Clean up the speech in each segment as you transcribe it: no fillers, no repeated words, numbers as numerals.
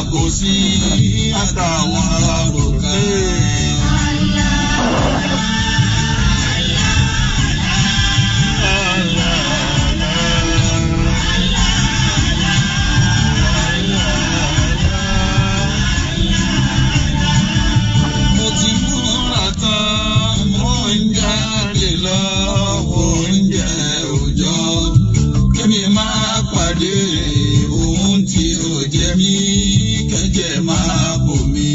alábòsí àtàwọn àròkà. Mo ti múra tán, mo ń jáde lọ, oúnjẹ òòjọ́. Kémi máa pàdé ohun tí ò jẹ mí, kẹ́jẹ́ máa bò mí.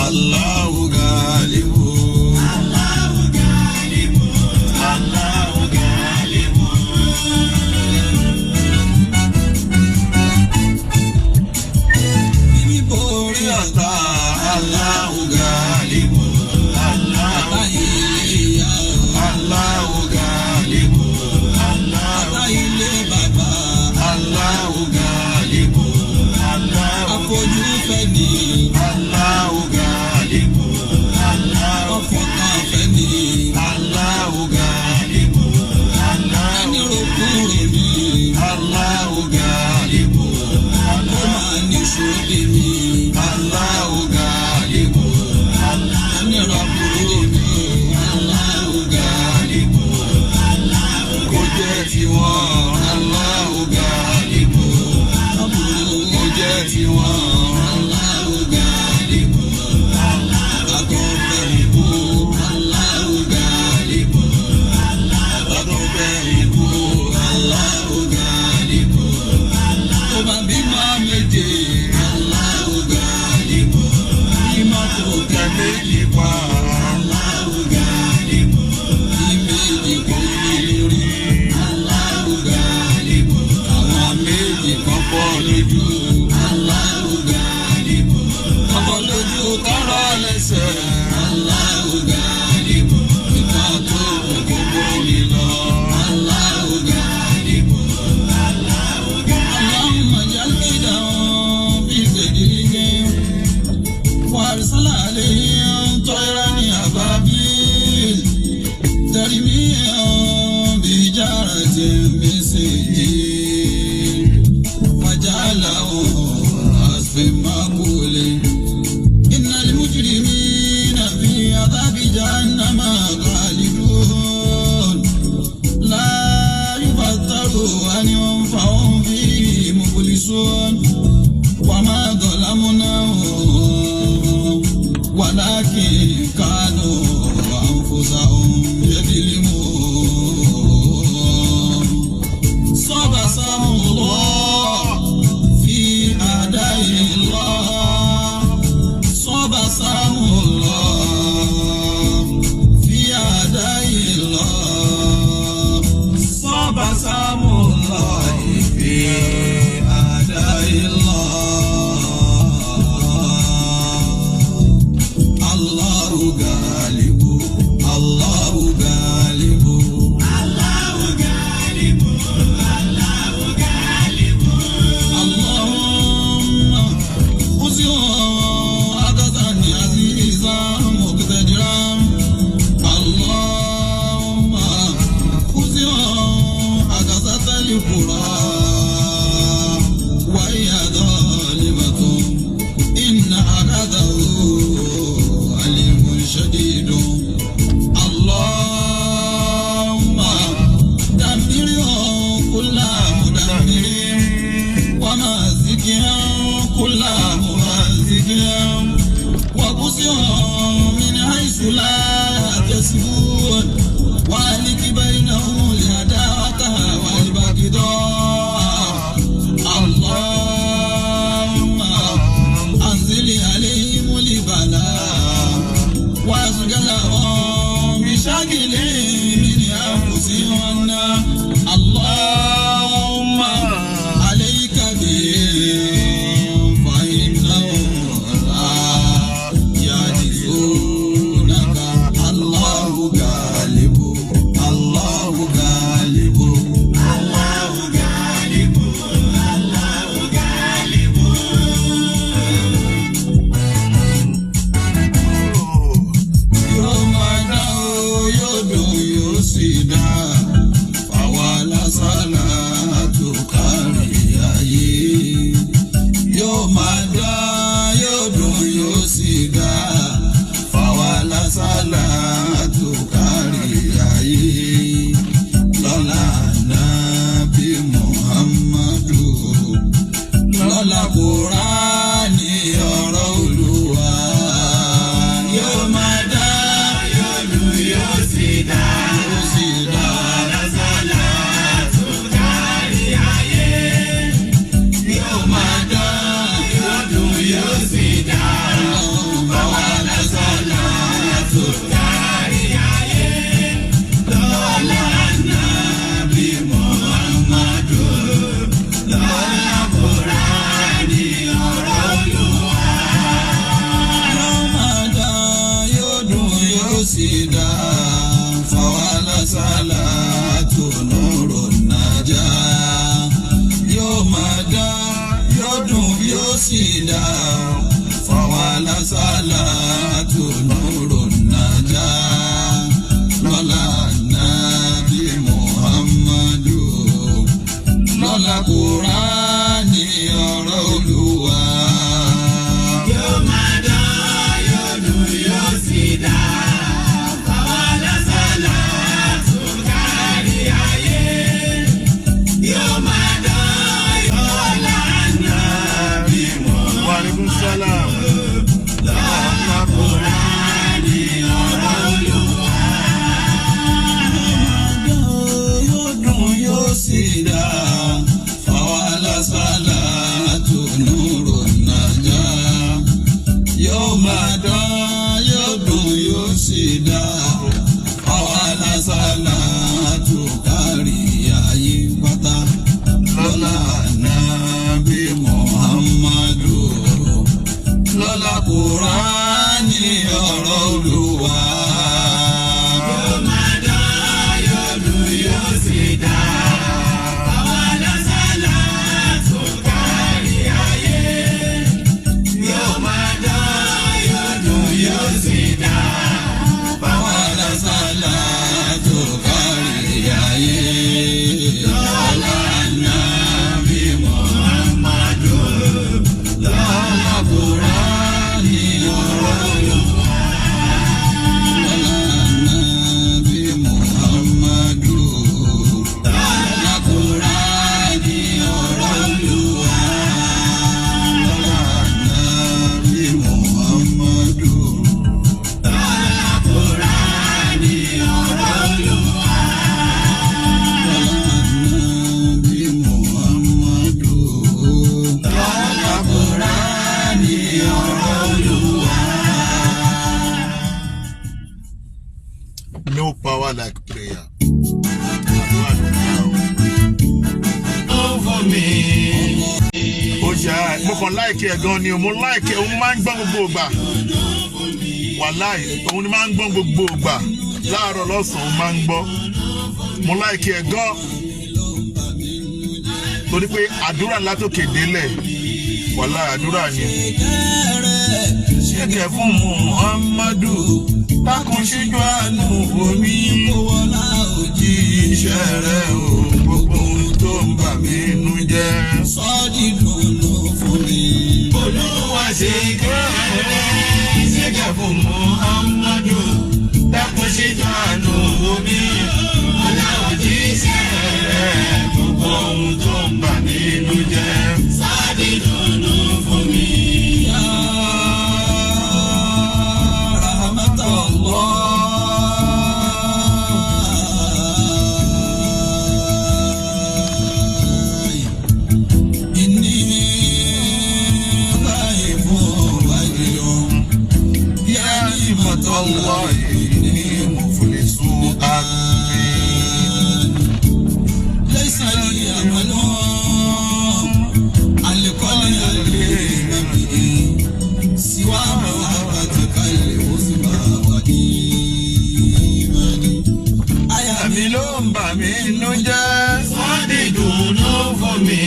Allahu Galibu. بسجين وجعله عصف مأكول إن المجرمين في عذاب جهنم خالدون لا يفتر عنهم فهم فيه مبلسون وما ظلمناهم ولكن كانوا أنفسهم يظلمون صبصهم الله في أعداء الله صبصهم الله في أعداء الله صبصهم الله في أعداء الله الله غالب الله غالب الله غالب الله غالب اللهم خذ عددا عزيزا مقتدرا اللهم خذ عدسة القرى وهي ظالمة إن عدده عليم شديد اللهم دمرهم كل مدمر ومازقهم كل ممازق وقصهم من حيث لا يحتسبون واهلك بينهم العداوة والبغضاء اللهم أنزل عليهم البلاء واشغلهم بشغل من أنفسهم اللهم عليك بهم فإنهم لا يعجزونك الله غالب الله غالب الله غالب الله غالب yóò máa dá o yóò dùn yóò sì dá fáwa lásàlá tó kárí ayé yóò máa dá yóò dùn yóò sì dá fáwa lásàlá tó kárí ayé lọ́lá Nábì Muhammadu lọ́lá Kùránì ọ̀rọ̀ Olúwa yóò máa dá yóò dùn yóò sì dá lásàlá tó kárí ayé yóò máa dá yóò dùn yóò sì dá fáwa lásàlá tó kárí ayé lọ́lá Nábì Muhammadu lọ́lá Kùránì ọ̀rọ̀ Olúwa yóò máa dá yóò dùn yóò sì dá fáwa lásàlá tó nùrù nàjà yóò máa dá yóò dùn yóò sì dá fáwa lásàlá tó nùrù nàjà lọ́lá Nábì Muhammadu lọ́lá Kùránì ọ̀rọ̀ Olúwa yóò máa dá yóò dùn yóò sì dá fáwa No power like prayer. Over me. Ó ṣá mo kàn like ẹ gan ni o mo like òun máa ń gbọ́ gbogbo ìgbà. Wàláì òun ni máa ń gbọ́ gbogbo ìgbà. Láàárọ̀ lọ́sàn-án máa ń gbọ́. Mo like ẹ gan. Torí pé àdúrà látòkè délẹ̀. Wàláì àdúrà ni. Ṣékẹ̀ fún Muhammadu. Dákun ṣíjú àánú omi. Wọlá òjì iṣẹ́ rẹ̀ o. Gbogbo ohun tó ń bà mí nú jẹ́. Sọ́ọ́dì dùnú fún mi. Olúwa ṣe kẹ́rẹ́. Ṣékẹ̀ fún Muhammadu. Dákun ṣíjú àánú omi. Wọlá òjì iṣẹ́ rẹ̀. Gbogbo ohun tó ń bà mí nú jẹ́. Sọ́ọ́dì dùnú fún mi. الله إني مفلس أمين ليس لي أمل على كل سوى محبتك العظمى وإيماني àmì ló ń bà mí nú jẹ́. Sọ́ọ́dì dùnú fún mi.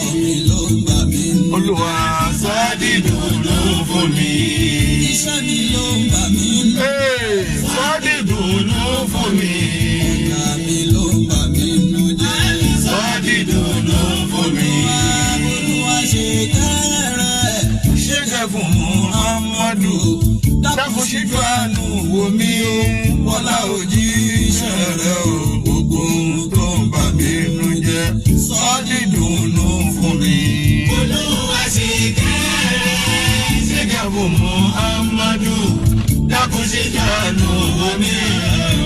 Àmì ló ń bà mí nú jẹ́. Olúwa Sọ́ọ́dì dùnú fún mi. Iṣẹ́ mi ló ń bà mí nú jẹ́. Sọ́ọ́dì dùnú fún mi. àmì ló ń bà mí nú jẹ́. Sọ́ọ́dì dùnú fún mi. Olúwa ṣe kẹ́rẹ́. Ṣékẹ̀ fún Muhammadu. Dákun ṣíjú àánú wò mí o. Wọlá òjì iṣẹ́ rẹ̀ o. Gbogbo ohun tó ń bà mí nú jẹ́. Sọ́ọ́dì dùnú fún mi. Olúwa ṣe kẹ́rẹ́. Ṣékẹ̀ fún Muhammadu. Dákun ṣíjú àánú wò mí.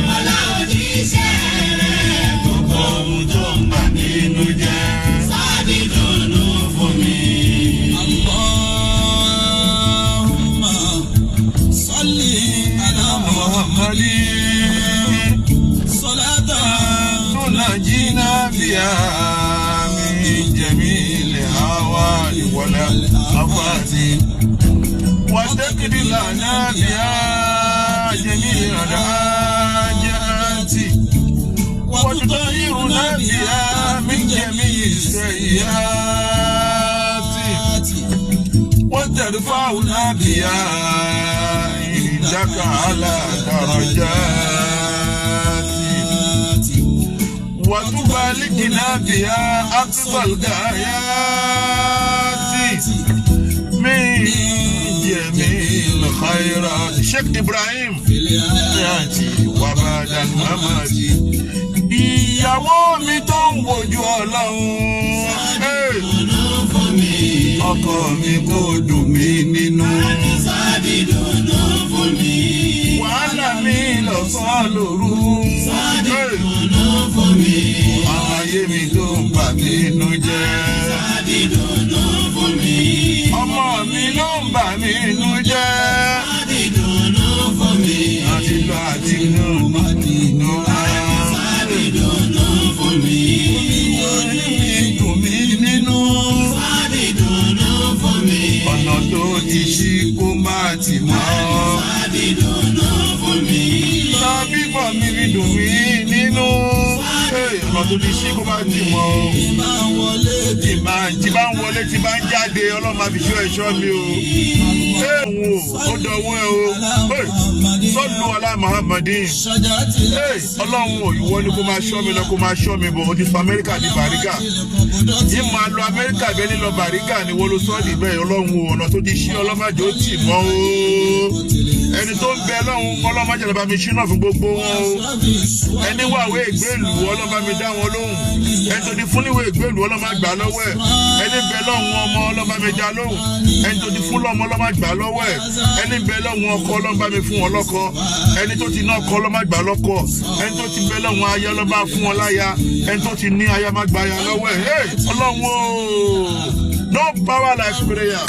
Wọlá òjì iṣẹ́ rẹ̀. Gbogbo ohun tó ń bà mí nú jẹ́. Sọ́ọ́dì dùnú fún mi. Allahumma salli ala Muhammadi. salatan tunajina biha min jamil hawali wal afati. وتقضي لنا بها جميع الحاجات وتطهرنا بها من جميع السيئات وترفعنا بها عندك على درجات وتبلغنا بها أقصى الغايات من جميل الخيرات. شيخ إبراهيم ياتي وبعد الممات. Ìyàwó mi tó ń wojú Ọlọ́run. Ọkọ mi kò dùn mí nínú. Sọ́ọ́dì dùnú fún mi. Wàhálà mi lọ́sàn-án lóru. Sọ́ọ́dì dùnú fún mi. Àwọn ayé mi tó ń bà mí nú jẹ́. Sọ́ọ́dì dùnú fún mi. Ọmọ mi ló ń bà mí nú jẹ́. Sọ́ọ́dì dùnú fún mi. Àti lọ àti inú má nínú ara. Sọ́ọ́dì dùnú fún mi. Orí mi dùn mí nínú. Sọ́ọ́dì dùnú fún mi. Ọ̀nà tó ti ṣí kó má ti mọ́. Sọ́ọ́dì dùnú fún mi. Lọ bíbọ̀ mi fi dùn mí nínú. Ọ̀nà tó ti ṣí kó má ti mọ́. Ìbá ń wọlé. Tí bá ń wọlé tí bá ń jáde Ọlọ́run máa fi ṣọ́ ẹ̀ṣọ́ mi o. Ó dọ̀wọ́ ẹ o. Sọ́lù alá Muhammadin. Ọlọ́run ò ìwọ ni kó máa ṣọ́ mi lọ kó máa ṣọ́ mi bọ̀. O ti sọ Amẹ́ríkà di Bàrígà. Yìí máa lọ Amẹ́ríkà bẹ́ẹ̀ ní lọ Bàrígà ni wọ́n ló sọ́ ní bẹ́ẹ̀ Ọlọ́run o. Ọ̀nà tó ti ṣí ọlọ́màjò tì mọ́ o. Ẹni tó ń bẹ Ọlọ́run ọlọ́màjò lọ́ba mi ṣínà fún gbogbo wọn o. Ẹni wàwé ìgbélú ọlọ́ba mi dá wọn lóhùn. Ẹni tó ti fún níwèé ìgbélú ọlọ́mà gbà lọ́wọ́ ẹ̀. Ẹni bẹ lọ́hùn ọmọ ọlọ́ba mi dá lóhùn. Ẹni tó ti fún lọ́mọ ọlọ́mà gbà lọ́wọ́ ẹ̀. Ẹni bẹ lọ́hùn ọkọ ọlọ́ba mi fún wọn lọ́kọ. Ẹni tó ti ná ọkọ ọlọ́mà gbà lọ́kọ. Ẹni tó ti bẹ lọ́hùn aya ọlọ́ba fún wọn láya. Ẹni tó ti ní aya má gbà ya lọ́wọ́ ẹ̀. Ọlọ́run o No power like prayer.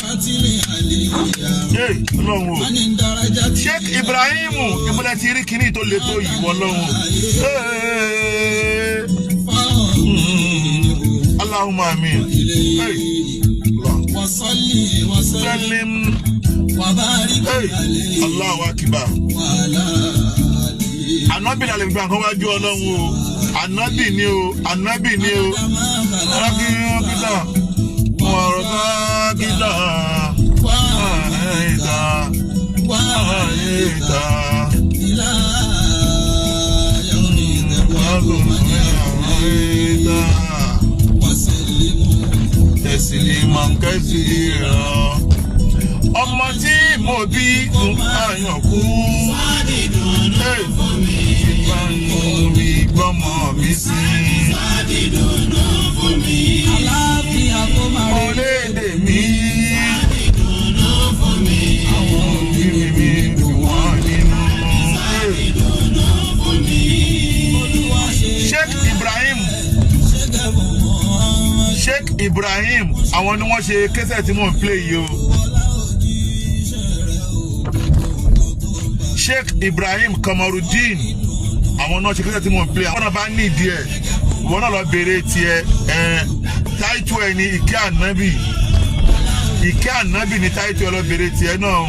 Hey, Ọlọ́run. Sheikh Ibrahim, ìmọ̀lẹ̀ ti rí kíní tó le tó yìí Ọlọ́run. Allahumma amin. Hey. Salim. Hey. Allahu akbar. Ànábì la lè gba nǹkan wájú Ọlọ́run o. Ànábì ni o. Ànábì ni o. Kíta. Kíta. Ọmọ tí mo bí fún àyànkú mi gbọ́mọ mi sí. Olédè mi àwọn òbí mi dùn wọ́n nínú. Sheikh Ibrahim àwọn ni wọ́n ṣe kẹsẹ̀ tí mò ń play yìí o. Sheikh Ibrahim Kamarudin àwọn náà ṣe kẹsẹ̀ tí mò ń play àwọn náà bá ní ìdí ẹ̀ wọ́n náà lọ bèrè tiẹ̀ táìtù ẹ̀ ní ìkẹ́ ànábì ní táìtù ẹ̀ lọ bèrè tiẹ̀ náà.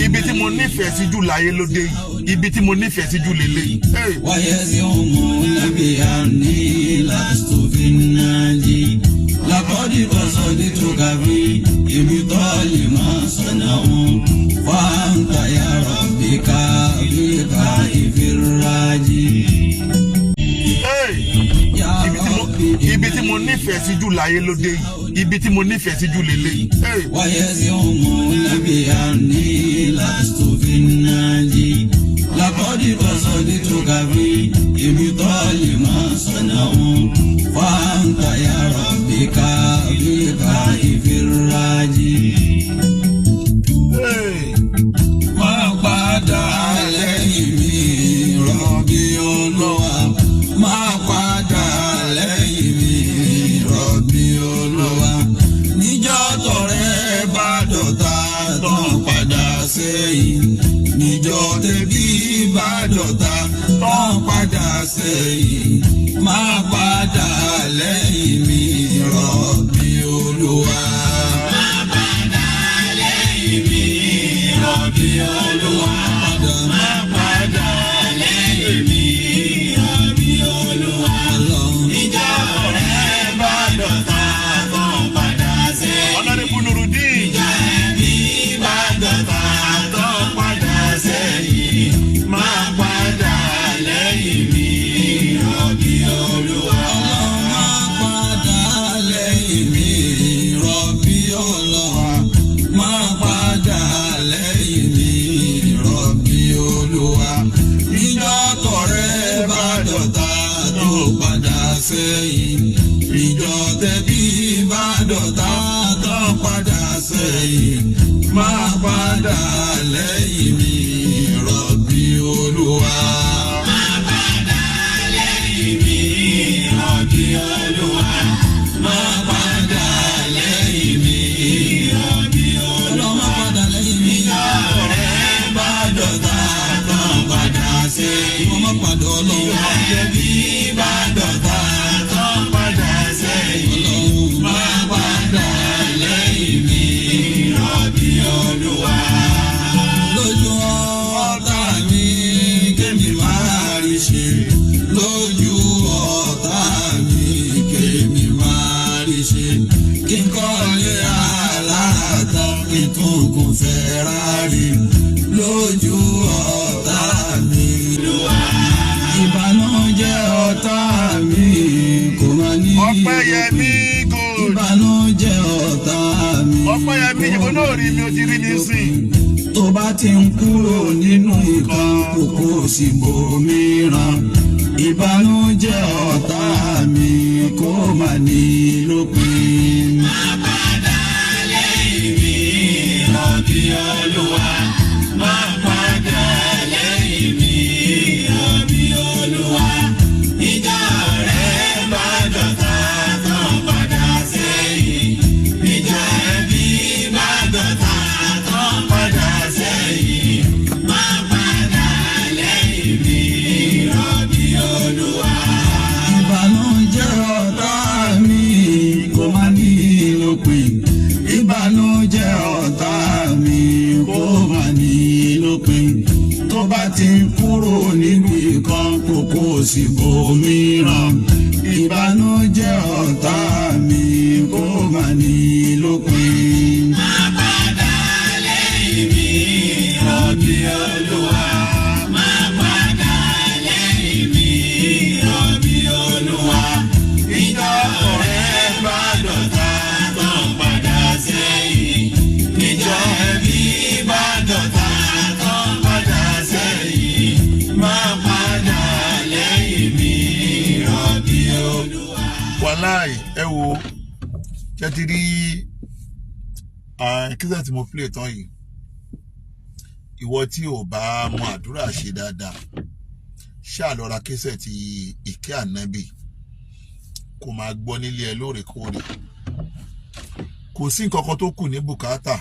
Ibi tí mo nífẹ̀ẹ́ sí jù láyé lóde yìí ibi tí mo nífẹ̀ẹ́ sí jù lélẹ̀. wáyé sí ọmọ lábẹ́ àní lásìtòfì náà jí lákọ́dí bọ́sọ̀dí tó kàbí ibi tó lè máa sọ̀nà wọn fáńtà yàrá bíkà ìfìrájì. Ibi tí mo nífẹ̀ẹ́ sí jù láyé lóde yìí ibi tí mo nífẹ̀ẹ́ sí jù lélẹ̀. wáyé sí ọmọ lábẹ́ àní lásìtòfì náà jí lákọ́dí bọ́sọ̀dí tó kàbí ibi tó lè máa sọ̀nà wọn fáńtà yàrá bíkà ìfìrájì. máa padà lẹ́yìn mi rọ̀bì olúwa máa padà lẹ́yìn mi rọ̀bì olúwa níjọ́ tọ̀rẹ́ bá dọ̀tá tán padà sẹ́yìn níjọ́ tẹ̀bí bá dọ̀tá tán padà sẹ́yìn máa padà lẹ́yìn mi rọ̀bì olúwa. máa padà lẹ́yìn mi rọ̀bì olúwa. máa padà lẹ́yìn mi rọ̀bì olúwa. níjọ́ tọ̀rẹ́ bá dọ̀tá tán padà sẹ́yìn. Honorable Nurudeen. níjọ́ tẹ̀bí bá dọ̀tá tán padà sẹ́yìn máa padà lẹ́yìn mi rọ̀bì olúwa. máa padà lẹ́yìn mi rọ̀bì olúwa. máa padà lẹ́yìn mi rọ̀bì olúwa. níjọ́ tọ̀rẹ́ bá dọ̀tá tó padà sẹ́yìn. níjọ́ tẹ̀bí bá dọ̀tá tó padà sẹ́yìn. máa padà lẹ́yìn mi rọ̀bì olúwa. máa padà lẹ́yìn mi rọ̀bì olúwa. máa padà lẹ́yìn mi rọ̀bì olúwa. máa padà lẹ́yìn mi ọ̀rẹ́ bá dọ̀tá tán padà sẹ́yìn. mo máa padà ọlọ́wọ́. ẹbí bá dọ̀tá tán padà sẹ́yìn. máa padà lẹ́yìn mi rọ̀bì olúwa. lójú ọ̀tá mi kémi máa rí ṣe. lójú ọ̀tá mi kémi máa rí ṣe. kí n kọ́lé aláàtọ̀ kí n tún kún Ferrari. lójú ọ̀tá mi. ìbànújẹ́ ọ̀tá mi kò máa ní. Ọpẹ́yẹmí gold. ìbànújẹ́ ọ̀tá mi. Ọpẹ́yẹmí ìbò náà rí mi ó ti rí nísìn. tó bá ti ń kúrò nínú ìkan kókó sí bòmíràn. ìbànújẹ́ ọ̀tá mi kò máa ní lópin. máa padà lẹ́yìn mi rọ̀bì olúwa. máa padà lẹ́yìn mi rọ̀bì olúwa. ìbànújẹ́ ọ̀tá mi kó má ní lópin tó bá ti kúrò níbi kan kókó sí bòmíràn ìbànújẹ́ ọ̀tá mi kó má ní lópin. Má padà lẹ́yìn mi rọ̀bì Olúwa. Má padà lẹ́yìn mi rọ̀bì Olúwa. Ìjọ ọ̀rẹ́ bá dọ̀tá tó ń padà sẹ́yìn. Ìjọ ẹbí bá dọ̀tá tó ń padà sẹ́yìn. Má padà lẹ́yìn mi rọ̀bì Olúwa. Wàláì ẹ wo ṣe ti rí kíkẹ́ tí mo play tán yìí ìwọ tí ò bá mọ àdúrà ṣe dáadáa ṣáà lọ ra kẹsẹ̀ ti ìkẹ́ ànábì kó máa gbọ́ nílé ẹ lóòrèkóòrè kò sí nǹkan kan tó kù ní bùkátà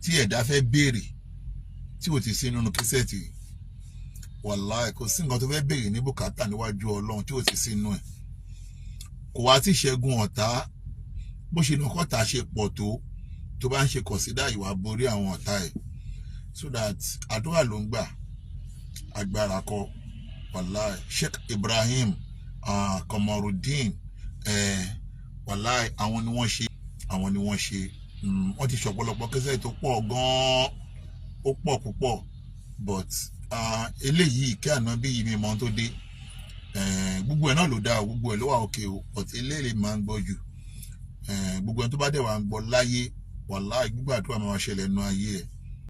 tí ẹ̀dá fẹ́ béèrè tí ò ti sí nínú kẹsẹ̀ tì wàláì kò sí nǹkan tó fẹ́ béèrè ní bùkátà níwájú Ọlọ́run tí ò ti sí nínú ẹ̀ kò wá tí ṣẹ́gun ọ̀tá bó ṣe lọ́kọ̀tà ṣe pọ̀ tó bá ń ṣe kọ̀sídà ìwà borí àwọn ọ̀tá ẹ̀ so that àdúrà ló ń gbà agbára kọ wàláì Sheikh Ibrahim Komarudeen wàláì àwọn ni wọ́n ṣe wọ́n ti ṣọ̀pọ̀lọpọ̀ kẹsẹ̀ tó pọ̀ gan-an ó pọ̀ púpọ̀ but eléyìí kí àná bí yìí mi mọ́ tó dé gbogbo ẹ̀ náà ló dáa gbogbo ẹ̀ ló wà òkè o but eléyìí máa ń gbọ́ jù gbogbo ẹ̀ tó bá dẹ̀ wà ń gbọ́ láyé wàláì gbogbo àdúrà máa ṣẹlẹ̀ nínú ayé ẹ̀